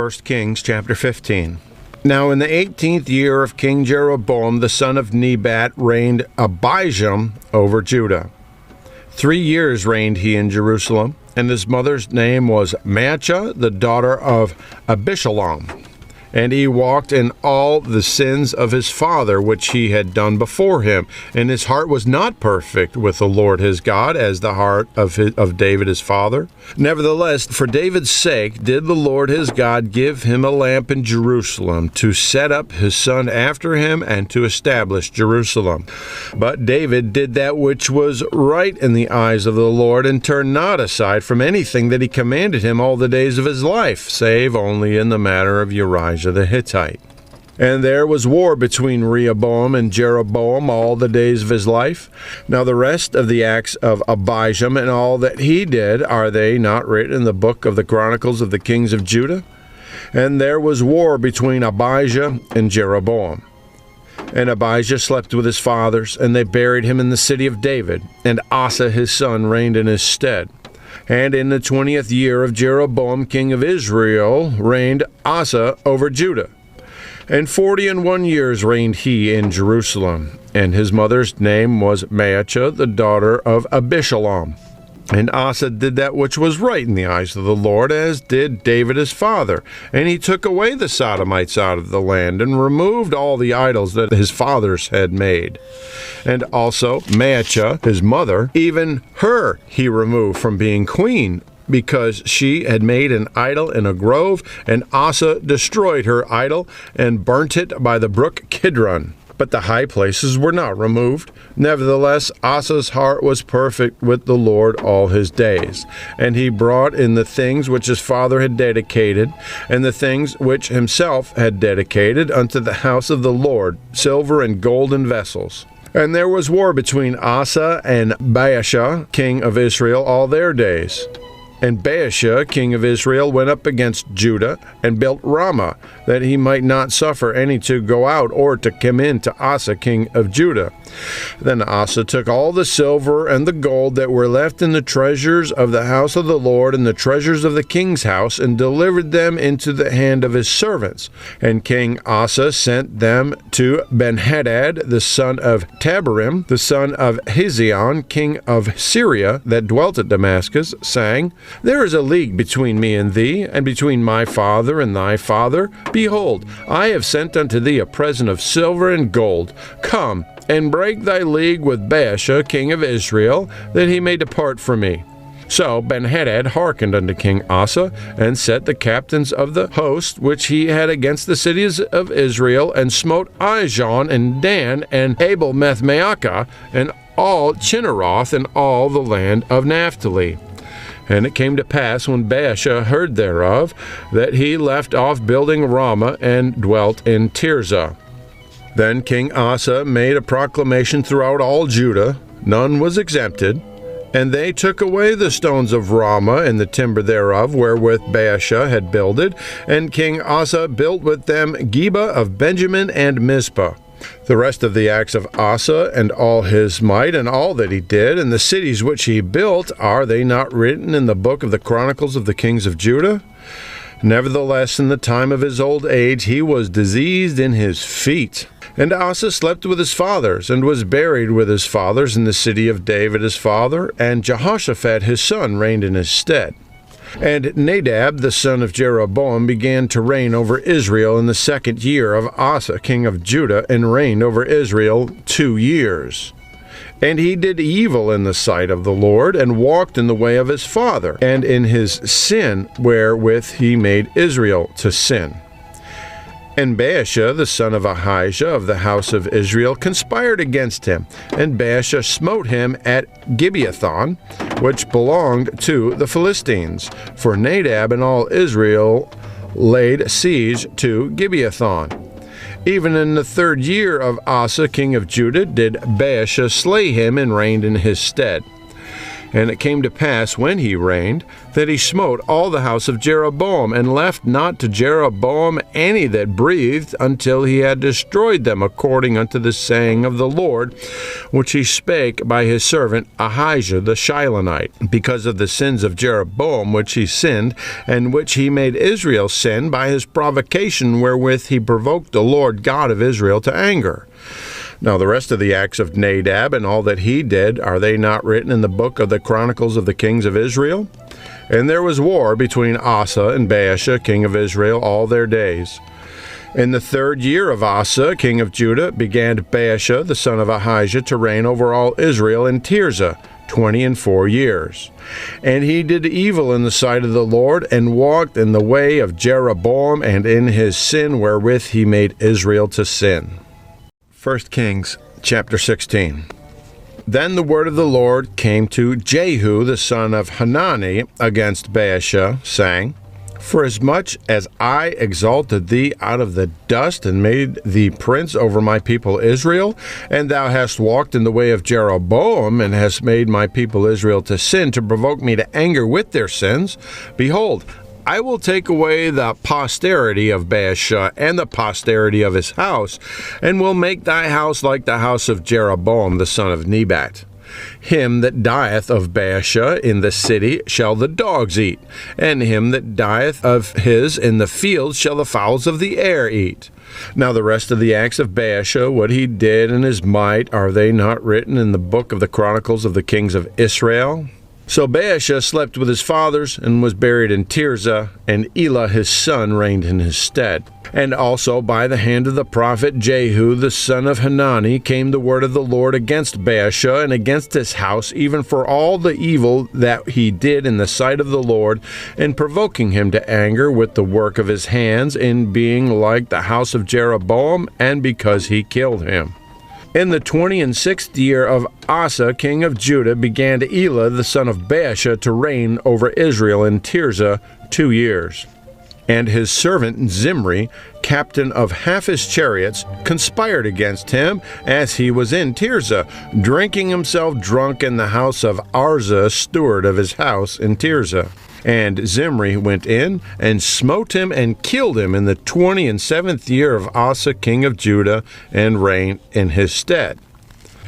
1 Kings chapter 15. Now in the 18th year of King Jeroboam, the son of Nebat, reigned Abijam over Judah. 3 years reigned he in Jerusalem, and his mother's name was Maachah, the daughter of Abishalom. And he walked in all the sins of his father, which he had done before him. And his heart was not perfect with the Lord his God, as the heart of David his father. Nevertheless, for David's sake did the Lord his God give him a lamp in Jerusalem, to set up his son after him, and to establish Jerusalem. But David did that which was right in the eyes of the Lord, and turned not aside from anything that he commanded him all the days of his life, save only in the matter of Uriah the Hittite. And there was war between Rehoboam and Jeroboam all the days of his life. Now the rest of the acts of Abijam and all that he did, are they not written in the book of the chronicles of the kings of Judah? And there was war between Abijah and Jeroboam. And Abijah slept with his fathers, and they buried him in the city of David, and Asa his son reigned in his stead. And in the 20th year of Jeroboam king of Israel reigned Asa over Judah. And 41 years reigned he in Jerusalem. And his mother's name was Maachah, the daughter of Abishalom. And Asa did that which was right in the eyes of the Lord, as did David his father. And he took away the sodomites out of the land, and removed all the idols that his fathers had made. And also Maachah, his mother, even her he removed from being queen, because she had made an idol in a grove, and Asa destroyed her idol, and burnt it by the brook Kidron. But the high places were not removed. Nevertheless, Asa's heart was perfect with the Lord all his days. And he brought in the things which his father had dedicated, and the things which himself had dedicated unto the house of the Lord, silver and golden vessels. And there was war between Asa and Baasha, king of Israel, all their days. And Baasha, king of Israel, went up against Judah, and built Ramah, that he might not suffer any to go out or to come in to Asa, king of Judah. Then Asa took all the silver and the gold that were left in the treasures of the house of the Lord, and the treasures of the king's house, and delivered them into the hand of his servants. And King Asa sent them to Benhadad, the son of Tabarim, the son of Hezion, king of Syria, that dwelt at Damascus, saying, There is a league between me and thee, and between my father and thy father. Behold, I have sent unto thee a present of silver and gold. Come, and break thy league with Baasha, king of Israel, that he may depart from me. So Benhadad hearkened unto King Asa, and set the captains of the host which he had against the cities of Israel, and smote Ijon, and Dan, and Abel-Beth-Maachah, and all Chinneroth, and all the land of Naphtali. And it came to pass, when Baasha heard thereof, that he left off building Ramah, and dwelt in Tirzah. Then King Asa made a proclamation throughout all Judah, none was exempted, and they took away the stones of Ramah and the timber thereof, wherewith Baasha had builded, and King Asa built with them Geba of Benjamin and Mizpah. The rest of the acts of Asa, and all his might, and all that he did, and the cities which he built, are they not written in the book of the chronicles of the kings of Judah? Nevertheless, in the time of his old age, he was diseased in his feet. And Asa slept with his fathers, and was buried with his fathers in the city of David his father, and Jehoshaphat his son reigned in his stead. And Nadab the son of Jeroboam began to reign over Israel in the 2nd year of Asa king of Judah, and reigned over Israel 2 years. And he did evil in the sight of the Lord, and walked in the way of his father, and in his sin wherewith he made Israel to sin. And Baasha the son of Ahijah of the house of Israel conspired against him, and Baasha smote him at Gibeathon, which belonged to the Philistines. For Nadab and all Israel laid siege to Gibeathon. Even in the 3rd year of Asa king of Judah did Baasha slay him, and reigned in his stead. And it came to pass, when he reigned, that he smote all the house of Jeroboam, and left not to Jeroboam any that breathed, until he had destroyed them, according unto the saying of the Lord, which he spake by his servant Ahijah the Shilonite, because of the sins of Jeroboam which he sinned, and which he made Israel sin by his provocation wherewith he provoked the Lord God of Israel to anger. Now the rest of the acts of Nadab and all that he did, are they not written in the book of the chronicles of the kings of Israel? And there was war between Asa and Baasha, king of Israel, all their days. In the 3rd year of Asa, king of Judah, began Baasha, the son of Ahijah, to reign over all Israel in Tirzah, 24 years. And he did evil in the sight of the Lord, and walked in the way of Jeroboam, and in his sin wherewith he made Israel to sin. 1 Kings chapter 16. Then the word of the Lord came to Jehu the son of Hanani against Baasha, saying, Forasmuch as I exalted thee out of the dust, and made thee prince over my people Israel, and thou hast walked in the way of Jeroboam, and hast made my people Israel to sin, to provoke me to anger with their sins, behold, I will take away the posterity of Baasha and the posterity of his house, and will make thy house like the house of Jeroboam the son of Nebat. Him that dieth of Baasha in the city shall the dogs eat, and him that dieth of his in the field shall the fowls of the air eat. Now the rest of the acts of Baasha, what he did and his might, are they not written in the book of the chronicles of the kings of Israel? So Baasha slept with his fathers, and was buried in Tirzah, and Elah his son reigned in his stead. And also by the hand of the prophet Jehu the son of Hanani came the word of the Lord against Baasha, and against his house, even for all the evil that he did in the sight of the Lord, in provoking him to anger with the work of his hands, in being like the house of Jeroboam, and because he killed him. In the 26th year of Asa, king of Judah, began Elah the son of Baasha to reign over Israel in Tirzah 2 years. And his servant Zimri, captain of half his chariots, conspired against him as he was in Tirzah, drinking himself drunk in the house of Arza, steward of his house in Tirzah. And Zimri went in and smote him and killed him in the 27th year of Asa king of Judah, and reigned in his stead.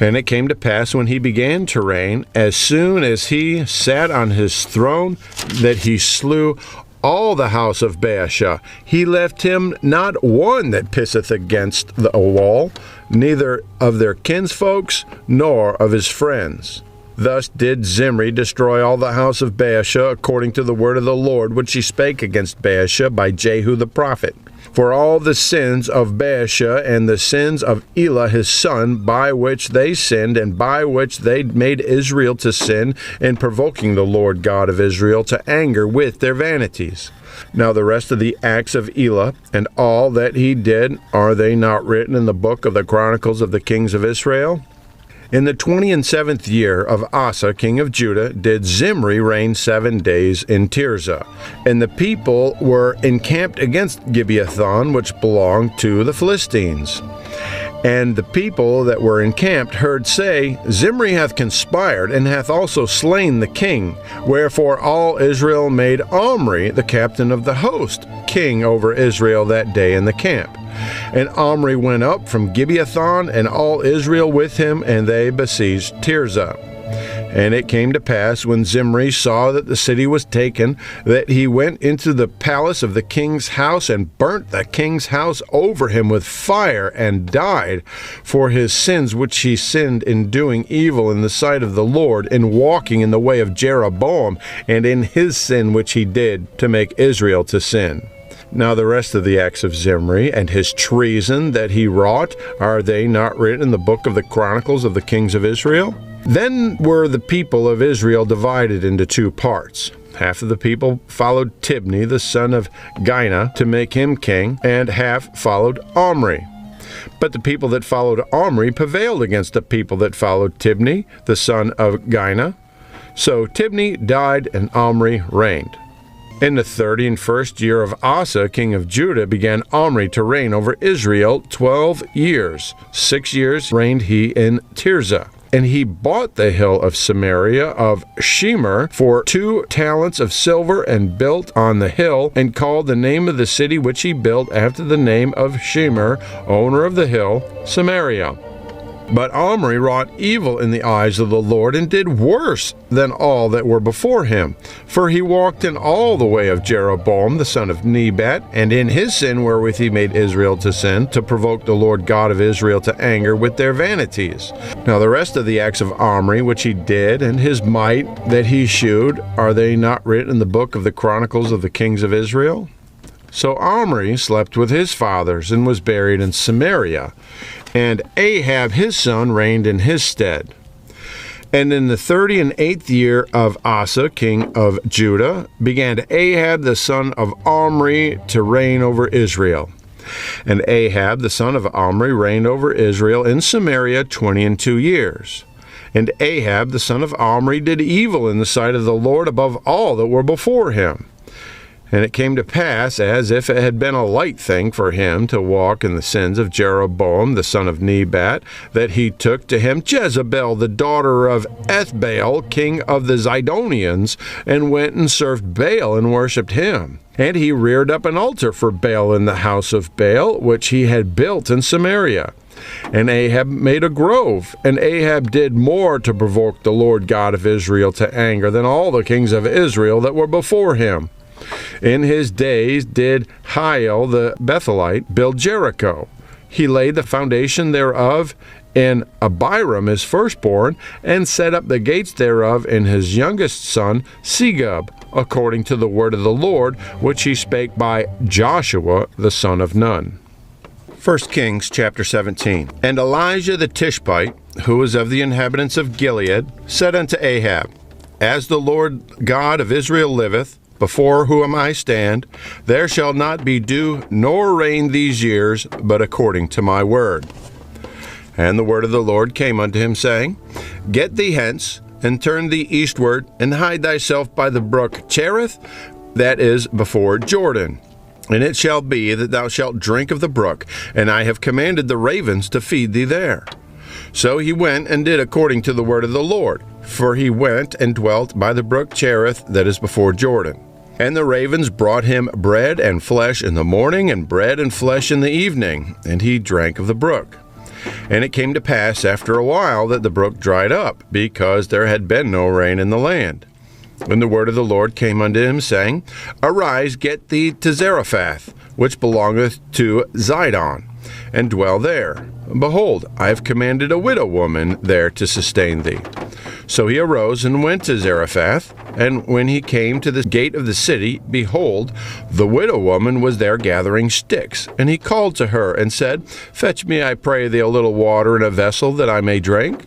And it came to pass, when he began to reign, as soon as he sat on his throne, that he slew all the house of Baasha. He left him not one that pisseth against the wall, neither of their kinsfolks, nor of his friends. Thus did Zimri destroy all the house of Baasha, according to the word of the Lord, which he spake against Baasha by Jehu the prophet. For all the sins of Baasha, and the sins of Elah his son, by which they sinned, and by which they made Israel to sin, in provoking the Lord God of Israel to anger with their vanities. Now the rest of the acts of Elah, and all that he did, are they not written in the book of the chronicles of the kings of Israel? In the 27th year of Asa, king of Judah, did Zimri reign 7 days in Tirzah. And the people were encamped against Gibeathon, which belonged to the Philistines. And the people that were encamped heard say, Zimri hath conspired, and hath also slain the king. Wherefore all Israel made Omri, the captain of the host, king over Israel that day in the camp. And Omri went up from Gibeathon, and all Israel with him, and they besieged Tirzah. And it came to pass, when Zimri saw that the city was taken, that he went into the palace of the king's house, and burnt the king's house over him with fire, and died for his sins which he sinned in doing evil in the sight of the Lord, in walking in the way of Jeroboam, and in his sin which he did to make Israel to sin. Now the rest of the acts of Zimri, and his treason that he wrought, are they not written in the book of the chronicles of the kings of Israel? Then were the people of Israel divided into 2 parts. Half of the people followed Tibni, the son of Gina, to make him king, and half followed Omri. But the people that followed Omri prevailed against the people that followed Tibni, the son of Gina. So Tibni died, and Omri reigned. In the 31st year of Asa, king of Judah, began Omri to reign over Israel 12 years. 6 years reigned he in Tirzah. And he bought the hill of Samaria of Shemer for 2 talents of silver, and built on the hill, and called the name of the city which he built after the name of Shemer, owner of the hill, Samaria. But Omri wrought evil in the eyes of the Lord, and did worse than all that were before him. For he walked in all the way of Jeroboam the son of Nebat, and in his sin wherewith he made Israel to sin, to provoke the Lord God of Israel to anger with their vanities. Now the rest of the acts of Omri which he did, and his might that he shewed, are they not written in the book of the chronicles of the kings of Israel? So Omri slept with his fathers, and was buried in Samaria. And Ahab his son reigned in his stead. And in the 38th year of Asa, king of Judah, began Ahab the son of Omri to reign over Israel. And Ahab the son of Omri reigned over Israel in Samaria 22 years. And Ahab the son of Omri did evil in the sight of the Lord above all that were before him. And it came to pass, as if it had been a light thing for him to walk in the sins of Jeroboam the son of Nebat, that he took to him Jezebel the daughter of Ethbaal, king of the Zidonians, and went and served Baal and worshipped him. And he reared up an altar for Baal in the house of Baal, which he had built in Samaria. And Ahab made a grove, and Ahab did more to provoke the Lord God of Israel to anger than all the kings of Israel that were before him. In his days did Hiel the Bethelite build Jericho. He laid the foundation thereof in Abiram his firstborn, and set up the gates thereof in his youngest son Segub, according to the word of the Lord, which he spake by Joshua the son of Nun. 1 Kings chapter 17. And Elijah the Tishbite, who was of the inhabitants of Gilead, said unto Ahab, As the Lord God of Israel liveth, before whom I stand, there shall not be dew nor rain these years, but according to my word. And the word of the Lord came unto him, saying, Get thee hence, and turn thee eastward, and hide thyself by the brook Cherith, that is before Jordan. And it shall be that thou shalt drink of the brook, and I have commanded the ravens to feed thee there. So he went and did according to the word of the Lord, for he went and dwelt by the brook Cherith, that is before Jordan. And the ravens brought him bread and flesh in the morning, and bread and flesh in the evening, and he drank of the brook. And it came to pass after a while that the brook dried up, because there had been no rain in the land. And the word of the Lord came unto him, saying, Arise, get thee to Zarephath, which belongeth to Zidon, and dwell there. Behold, I have commanded a widow woman there to sustain thee. So he arose and went to Zarephath, and when he came to the gate of the city, behold, the widow woman was there gathering sticks. And he called to her, and said, Fetch me, I pray thee, a little water in a vessel, that I may drink.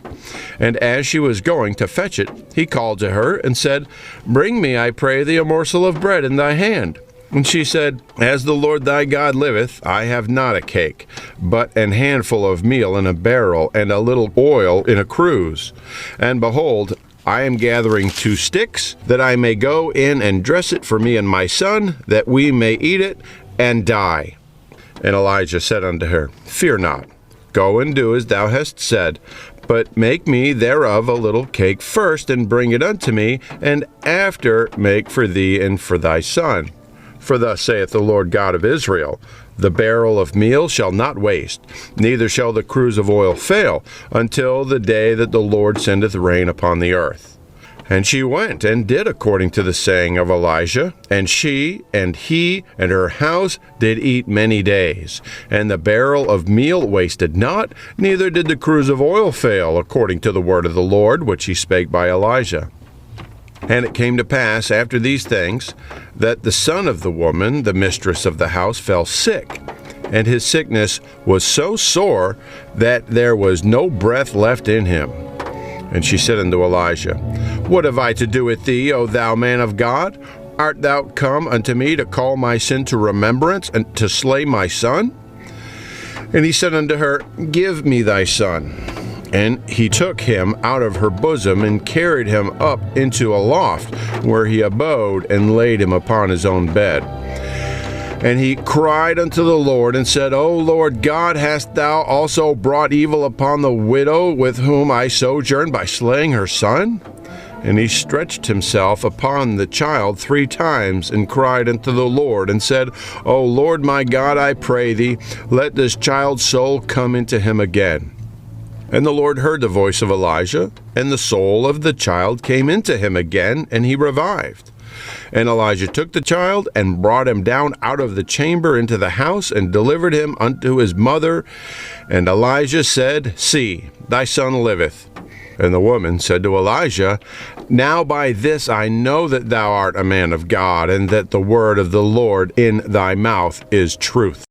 And as she was going to fetch it, he called to her, and said, Bring me, I pray thee, a morsel of bread in thy hand. And she said, As the Lord thy God liveth, I have not a cake, but an handful of meal in a barrel, and a little oil in a cruse. And behold, I am gathering 2 sticks, that I may go in and dress it for me and my son, that we may eat it and die. And Elijah said unto her, Fear not, go and do as thou hast said, but make me thereof a little cake first, and bring it unto me, and after make for thee and for thy son. For thus saith the Lord God of Israel, The barrel of meal shall not waste, neither shall the cruse of oil fail, until the day that the Lord sendeth rain upon the earth. And she went and did according to the saying of Elijah, and she and he and her house did eat many days. And the barrel of meal wasted not, neither did the cruse of oil fail, according to the word of the Lord, which he spake by Elijah. And it came to pass after these things, that the son of the woman, the mistress of the house, fell sick. And his sickness was so sore that there was no breath left in him. And she said unto Elijah, What have I to do with thee, O thou man of God? Art thou come unto me to call my sin to remembrance, and to slay my son? And he said unto her, Give me thy son. And he took him out of her bosom, and carried him up into a loft, where he abode, and laid him upon his own bed. And he cried unto the Lord and said, O Lord God, hast thou also brought evil upon the widow with whom I sojourn by slaying her son? And he stretched himself upon the child 3 times and cried unto the Lord and said, O Lord my God, I pray thee, let this child's soul come into him again. And the Lord heard the voice of Elijah, and the soul of the child came into him again, and he revived. And Elijah took the child and brought him down out of the chamber into the house and delivered him unto his mother. And Elijah said, See, thy son liveth. And the woman said to Elijah, Now by this I know that thou art a man of God, and that the word of the Lord in thy mouth is truth.